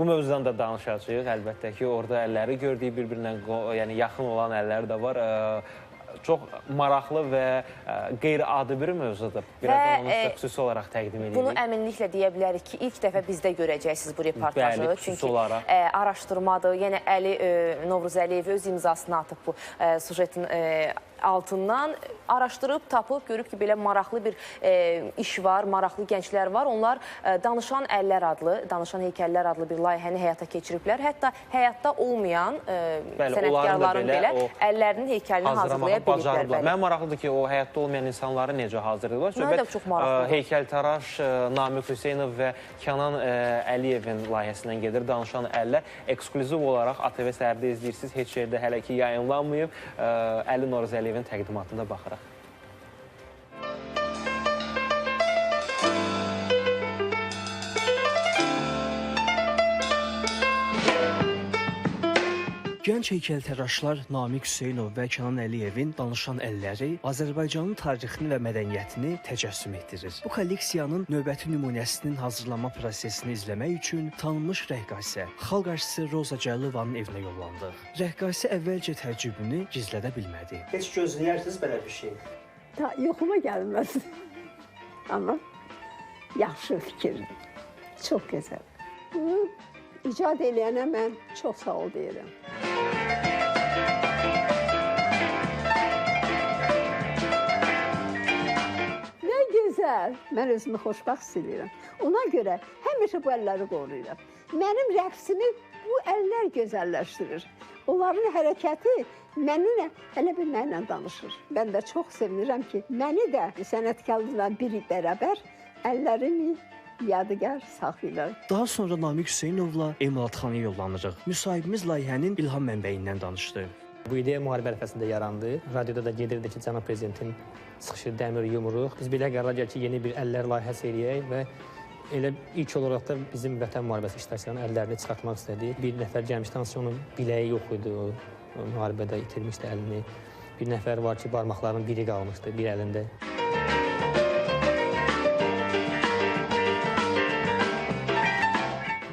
Bu mövzudan da danışacağıq. Əlbəttə ki, orada əlləri gördüyü bir-birinə yəni yaxın olan əllər də var. Çox maraqlı və qeyri-adi bir mövzudur. Birazdan onu sizə xüsusi olaraq təqdim edirik. Bunu əminliklə deyə bilərik ki, ilk dəfə bizdə görəcəksiniz bu reportajı. Bəli, xüsusi olaraq. Çünki araşdırmadır. Yəni Əli Novruzəliyev öz imzasını atıb bu sujetin altından araşdırıb, tapıb, görüb ki, belə maraqlı bir iş var, maraqlı gənclər var. Onlar Danışan Əllər adlı, Danışan Heykəllər adlı bir layihəni həyata keçiriblər. Hətta həyatda olmayan sənətkarların belə əllərinin heykəlini hazırlaya biliblər. Mən maraqlıdır ki, o həyatda olmayan insanları necə hazırlayırlar. Mənə də çox maraqlıdır. Heykəltaraş Namiq Hüseynov və Kənan Əliyevin layihəsindən gedir. Danışan Əllər eksklüziv olaraq ATV səhərdə izləyirsiniz. Heç yerdə hələ ki yayınlanmayıb. Əli Novruzəliyevin təqdimatında baxırıq. Gənc heykəltaraşlar Namiq Hüseynov və Kənan Əliyevin Danışan Əlləri Azərbaycanın tarixini və mədəniyyətini təcəssüm etdirir. Bu kolleksiyanın növbəti nümunəsinin hazırlanma prosesini izləmək üçün tanınmış rəqqasə, xalq artisti Roza Cəlilovanın evinə yollandıq. Rəqqasə əvvəlcə təəccübünü gizlədə bilmədi. Heç gözləyirsiniz belə bir şey? Yoxuma gəlməz. Amma yaxşı fikirdir. Çox gözəl. Bunu icad eləyənə mən çox sağ ol deyirəm. Nə gözəl. Mən özümü xoşbəxt hiss edirəm. Ona görə həmişə bu əlləri qoruyuram. Mənim rəqsimi bu əllər gözəlləşdirir. Onların hərəkəti mənimlə elə bilməklə danışır. Mən də çox sevinirəm ki, məni də sənətkarlarla biri bərabər əllərimi yadigar saxlayırlar. Daha sonra Namiq Hüseynovla emalatxanaya yollanırıq. Müsahibimiz layihənin ilham mənbəyindən danışdı. Bu ideya müharibə ərəfəsində yarandı. Radioda da gedirdi ki, cənab prezidentin sıxışır dəmir yumruq. Biz belə qərar gəldik ki, yeni bir əllər layihəsi eləyək və elə ilk olaraq da bizim Vətən müharibəsi iştirakçılarının əllərini çıxartmaq istədik. Bir nəfər gəlmişdi, hansı ki, onun biləyi yox idi, o müharibədə itirmişdi əlini. Bir nəfər var ki, barmaqlarının biri qalmışdı, bir əlində.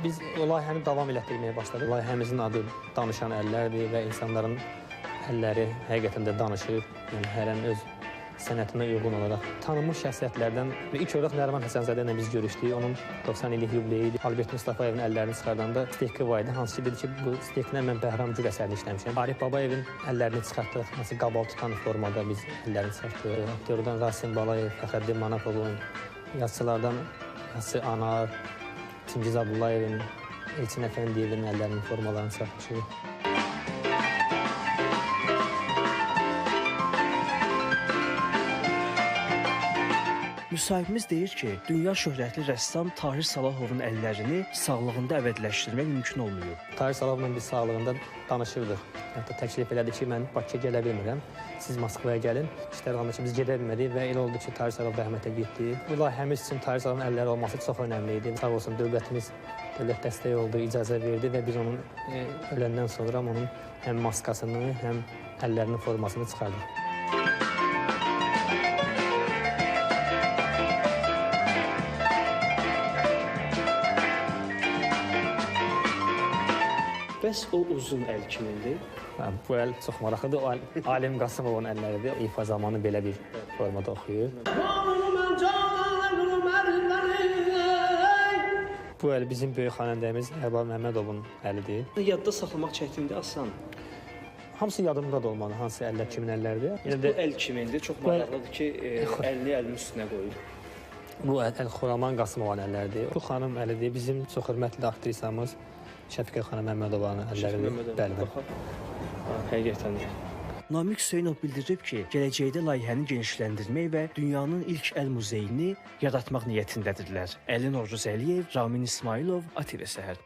Biz o layihəni davam elətdirməyə başladıq. Layihəmizin adı Danışan Əllərdir və insanların əlləri həqiqətən də danışır. Yəni, hərən öz sənətinə uyğun olaraq tanınmış şəxsiyyətlərdən və ilk olaraq Nəriman Həsənzadə ilə biz görüşdük. Onun 90 illik yubileyi idi. Albert Mustafayevin əllərini çıxardanda steyki var idi. Hansı ki, dedi ki, bu steykilə mən Bəhram Gül əsərini işləmişəm. Arif Babayevin əllərini çıxartdıq. Hansı qabal tutan formada biz əllərini çıxartdıq. Aktyordan Rasim Balayev, Fəxrəddin Manapovun, yazıçılardan Yası Anar, Çingiz Abdullayevin, Elçin Əfəndiyevin əllərinin formalarını çıxartmışıq. Müsahibimiz deyir ki, dünya şöhrətli rəssam Tahir Salahovun əllərini sağlığında əvəzləşdirmək mümkün olmuyor. Tahir Salahovla biz sağlığında danışırdıq. Hətta təklif elədi ki, mən Bakıya gələ bilmirəm, siz Moskvaya gəlin. İşlər olanda ki, biz gedə bilmədik və elə oldu ki, Tahir Salahov rəhmətə getdi. Bu layihəmiz üçün Tahir Salahovun əlləri olması çox önəmli idi. Sağ olsun, dövlət dəstəyi oldu, icazə verdi və biz onun öləndən sonra onun həm maskasını, həm əllərinin formasını çıxardıq. Bəs o uzun əl kimindir? Bu əl çox maraqlıdır. Alim Qasımovun əlləridir. İfa zamanı belə bir formada oxuyur. Bu əl bizim böyük xanəndəmiz Ərbab Məmmədovun əlidir. Yadda saxlamaq çətindir, asan. Hamısı yadımda da olmalı, hansı əllər kimin əlləridir. Bu əl kimindir? Çox maraqlıdır ki, əlini əlinin üstünə qoyur. Bu əl Xuraman Qasımovun əlləridir. Bu xanım əlidir. Bizim çox hörmətli aktrisamız Şəfiqə xanım Məmmədovanın əlləridir. Bəli. Həqiqətən. Namiq Hüseynov bildirib ki, gələcəkdə layihəni genişləndirmək və dünyanın ilk əl muzeyini yaratmaq niyyətindədirlər. Əli Novruzəliyev, Ramin İsmailov, ATV Səhər.